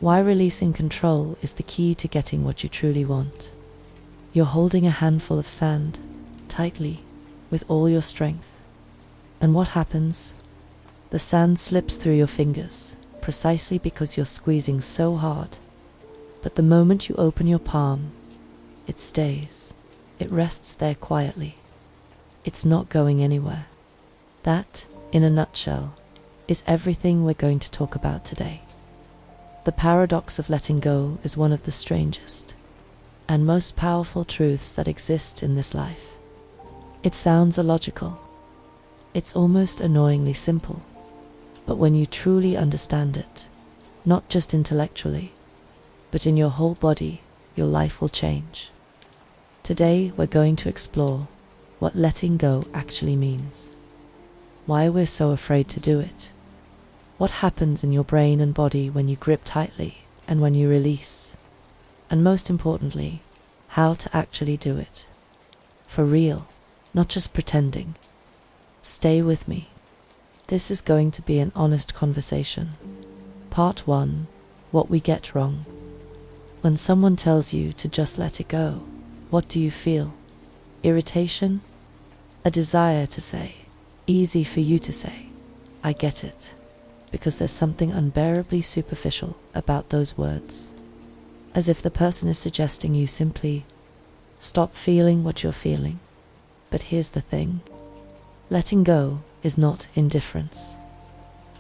Why releasing control is the key to getting what you truly want. You're holding a handful of sand, tightly, with all your strength. And what happens? The sand slips through your fingers, precisely because you're squeezing so hard. But the moment you open your palm, it stays. It rests there quietly. It's not going anywhere. That, in a nutshell, is everything we're going to talk about today. The paradox of letting go is one of the strangest and most powerful truths that exist in this life. It sounds illogical. It's almost annoyingly simple. But when you truly understand it, not just intellectually, but in your whole body, your life will change. Today, we're going to explore what letting go actually means, why we're so afraid to do it, what happens in your brain and body when you grip tightly and when you release, and most importantly, how to actually do it. For real, not just pretending. Stay with me. This is going to be an honest conversation. Part 1. What we get wrong. When someone tells you to just let it go, what do you feel? Irritation? A desire to say, easy for you to say, I get it, because there's something unbearably superficial about those words. As if the person is suggesting you simply stop feeling what you're feeling. But here's the thing. Letting go is not indifference.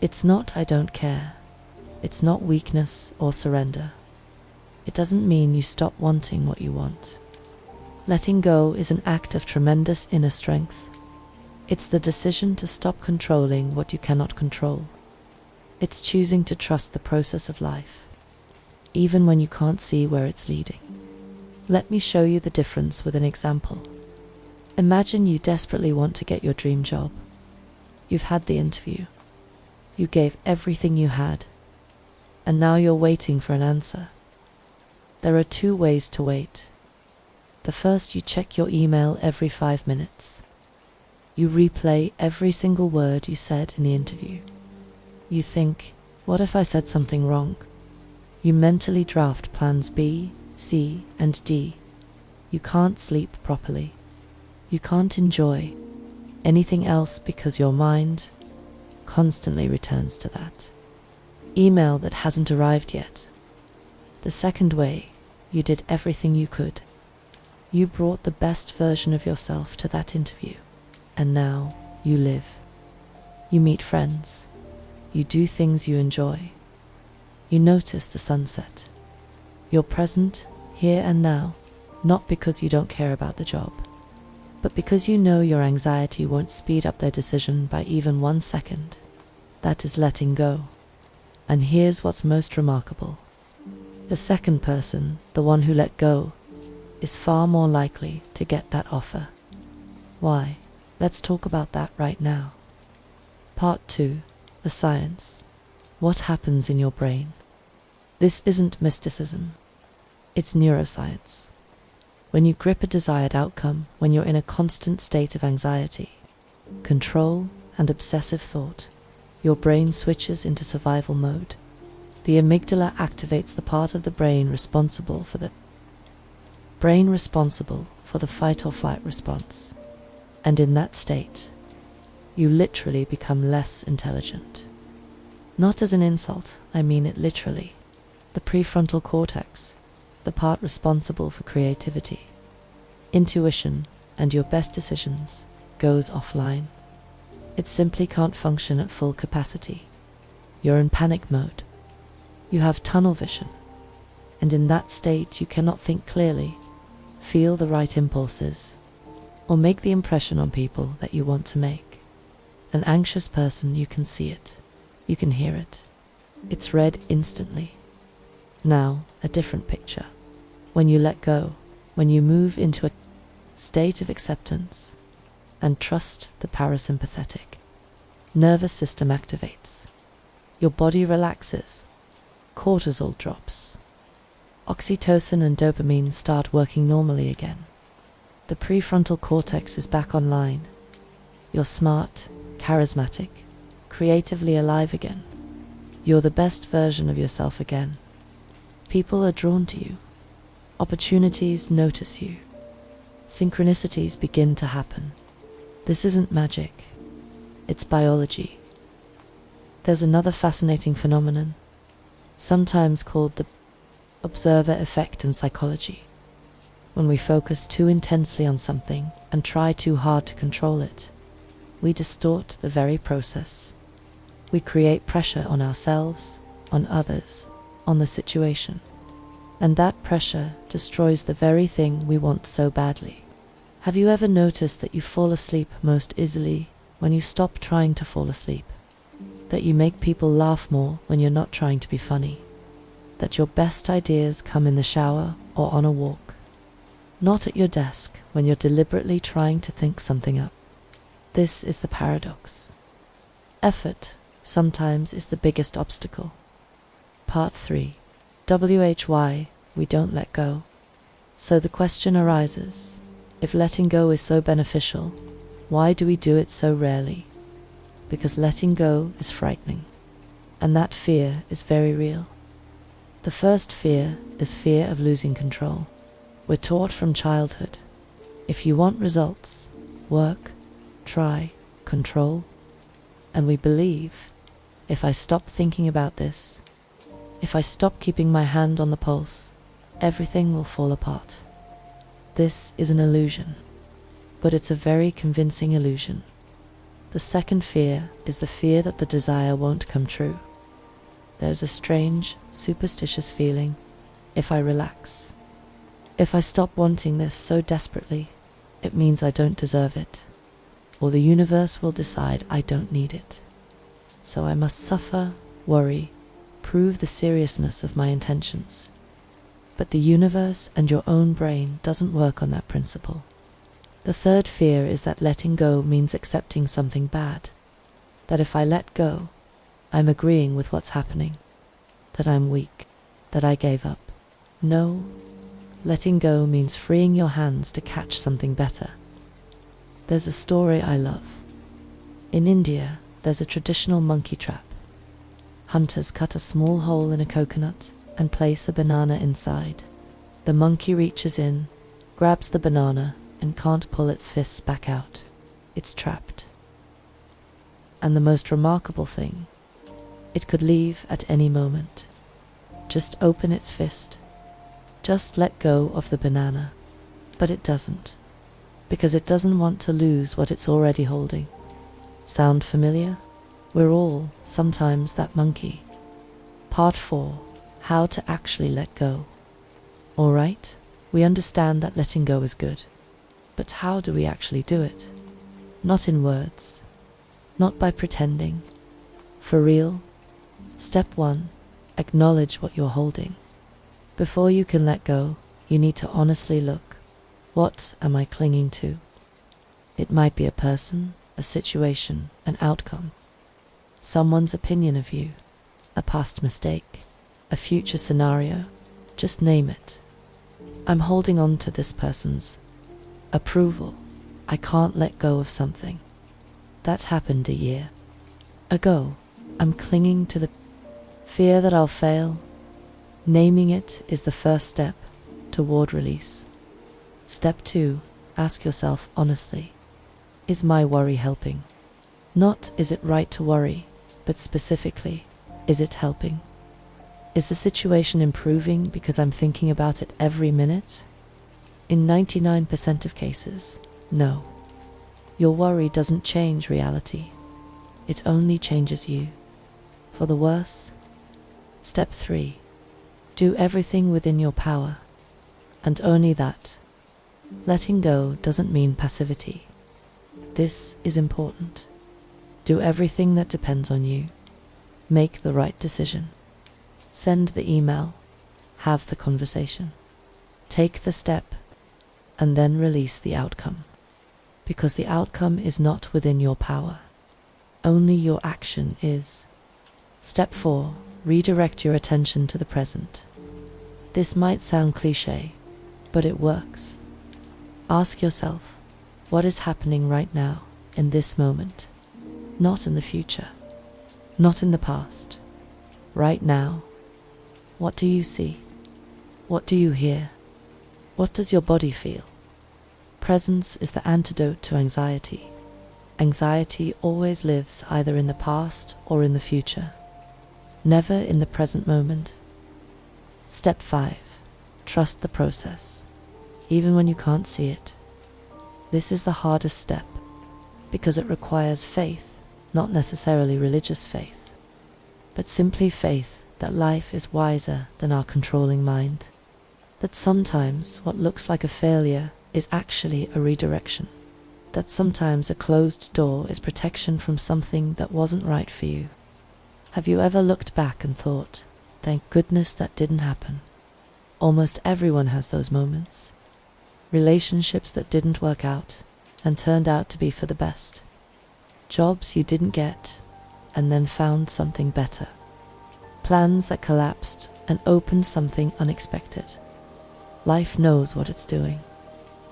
It's not I don't care. It's not weakness or surrender. It doesn't mean you stop wanting what you want. Letting go is an act of tremendous inner strength. It's the decision to stop controlling what you cannot control. It's choosing to trust the process of life, even when you can't see where it's leading. Let me show you the difference with an example. Imagine you desperately want to get your dream job. You've had the interview. You gave everything you had, and now you're waiting for an answer. There are 2 ways to wait. The first, you check your email every 5 minutes. You replay every single word you said in the interview. You think, what if I said something wrong? You mentally draft plans B, C, and D. You can't sleep properly. You can't enjoy anything else because your mind constantly returns to that email that hasn't arrived yet. The second way, you did everything you could. You brought the best version of yourself to that interview, and now you live. You meet friends. You do things you enjoy. You notice the sunset. You're present, here and now, not because you don't care about the job, but because you know your anxiety won't speed up their decision by even 1 second. That is letting go. And here's what's most remarkable. The second person, the one who let go, is far more likely to get that offer. Why? Let's talk about that right now. Part 2. The science. What happens in your brain? This isn't mysticism. It's neuroscience. When you grip a desired outcome, when you're in a constant state of anxiety, control, and obsessive thought, your brain switches into survival mode. The amygdala activates the part of the brain responsible for the fight or flight response. And in that state, you literally become less intelligent. Not as an insult, I mean it literally. The prefrontal cortex, the part responsible for creativity, intuition, and your best decisions, goes offline. It simply can't function at full capacity. You're in panic mode. You have tunnel vision, and in that state you cannot think clearly, feel the right impulses, or make the impression on people that you want to make. An anxious person, you can see it, you can hear it. It's read instantly. Now, a different picture. When you let go, when you move into a state of acceptance and trust, the parasympathetic nervous system activates. Your body relaxes. Cortisol drops. Oxytocin and dopamine start working normally again. The prefrontal cortex is back online. You're smart, charismatic, creatively alive again. You're the best version of yourself again. People are drawn to you. Opportunities notice you. Synchronicities begin to happen. This isn't magic. It's biology. There's another fascinating phenomenon, sometimes called the observer effect in psychology. When we focus too intensely on something and try too hard to control it, we distort the very process. We create pressure on ourselves, on others, on the situation. And that pressure destroys the very thing we want so badly. Have you ever noticed that you fall asleep most easily when you stop trying to fall asleep? That you make people laugh more when you're not trying to be funny? That your best ideas come in the shower or on a walk, not at your desk when you're deliberately trying to think something up? This is the paradox. Effort sometimes is the biggest obstacle. Part 3. WHY we don't let go. So the question arises, if letting go is so beneficial, why do we do it so rarely? Because letting go is frightening, and that fear is very real. The first fear is fear of losing control. We're taught from childhood, if you want results, work, try, control. And we believe, if I stop thinking about this, if I stop keeping my hand on the pulse, everything will fall apart. This is an illusion, but it's a very convincing illusion. The second fear is the fear that the desire won't come true. There's a strange, superstitious feeling, if I relax, if I stop wanting this so desperately, it means I don't deserve it, or the universe will decide I don't need it. So I must suffer, worry, prove the seriousness of my intentions. But the universe and your own brain doesn't work on that principle. The third fear is that letting go means accepting something bad. That if I let go, I'm agreeing with what's happening. That I'm weak. That I gave up. No, letting go means freeing your hands to catch something better. There's a story I love. In India, there's a traditional monkey trap. Hunters cut a small hole in a coconut and place a banana inside. The monkey reaches in, grabs the banana, and can't pull its fists back out. It's trapped. And the most remarkable thing, it could leave at any moment. Just open its fist. Just let go of the banana. But it doesn't, because it doesn't want to lose what it's already holding. Sound familiar? We're all, sometimes, that monkey. Part 4. How to actually let go. All right, we understand that letting go is good. But how do we actually do it? Not in words. Not by pretending. For real. Step 1. Acknowledge what you're holding. Before you can let go, you need to honestly look. What am I clinging to? It might be a person, a situation, an outcome. Someone's opinion of you, a past mistake, a future scenario, just name it. I'm holding on to this person's approval. I can't let go of something. That happened a year ago. I'm clinging to the fear that I'll fail. Naming it is the first step toward release. Step 2, ask yourself honestly, is my worry helping? Not is it right to worry, but specifically, is it helping? Is the situation improving because I'm thinking about it every minute? In 99% of cases, no. Your worry doesn't change reality. It only changes you. For the worse. Step 3. Do everything within your power. And only that. Letting go doesn't mean passivity. This is important. Do everything that depends on you. Make the right decision. Send the email. Have the conversation. Take the step. And then release the outcome. Because the outcome is not within your power. Only your action is. Step 4. Redirect your attention to the present. This might sound cliché, but it works. Ask yourself, what is happening right now, in this moment? Not in the future. Not in the past. Right now. What do you see? What do you hear? What does your body feel? Presence is the antidote to anxiety. Anxiety always lives either in the past or in the future, never in the present moment. Step 5. Trust the process, even when you can't see it. This is the hardest step, because it requires faith, not necessarily religious faith, but simply faith that life is wiser than our controlling mind, that sometimes what looks like a failure is actually a redirection, that sometimes a closed door is protection from something that wasn't right for you. Have you ever looked back and thought, thank goodness that didn't happen? Almost everyone has those moments. Relationships that didn't work out and turned out to be for the best. Jobs you didn't get and then found something better. Plans that collapsed and opened something unexpected. Life knows what it's doing.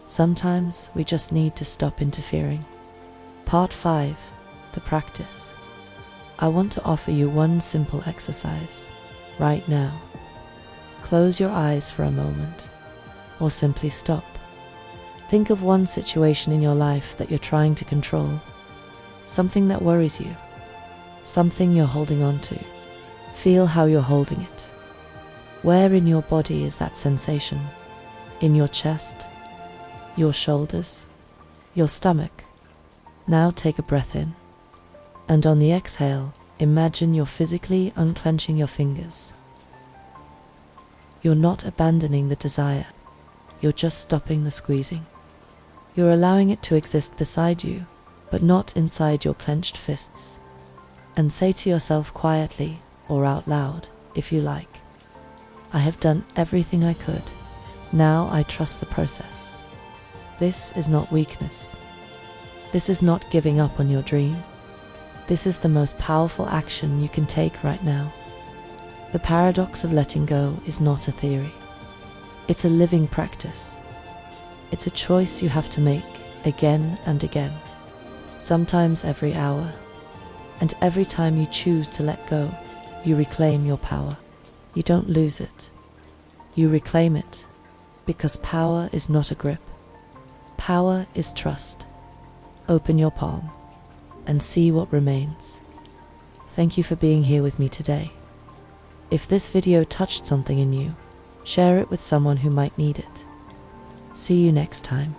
Sometimes we just need to stop interfering. Part 5. The practice. I want to offer you one simple exercise right now. Close your eyes for a moment, or simply stop. Think of one situation in your life that you're trying to control, something that worries you, something you're holding on to. Feel how you're holding it. Where in your body is that sensation? In your chest? Your shoulders? Your stomach? Now take a breath in, and on the exhale, imagine you're physically unclenching your fingers. You're not abandoning the desire, you're just stopping the squeezing. You're allowing it to exist beside you, but not inside your clenched fists. And say to yourself quietly, or out loud, if you like, I have done everything I could. Now I trust the process. This is not weakness. This is not giving up on your dream. This is the most powerful action you can take right now. The paradox of letting go is not a theory. It's a living practice. It's a choice you have to make again and again, sometimes every hour. And every time you choose to let go, you reclaim your power. You don't lose it. You reclaim it, because power is not a grip. Power is trust. Open your palm and see what remains. Thank you for being here with me today. If this video touched something in you, share it with someone who might need it. See you next time.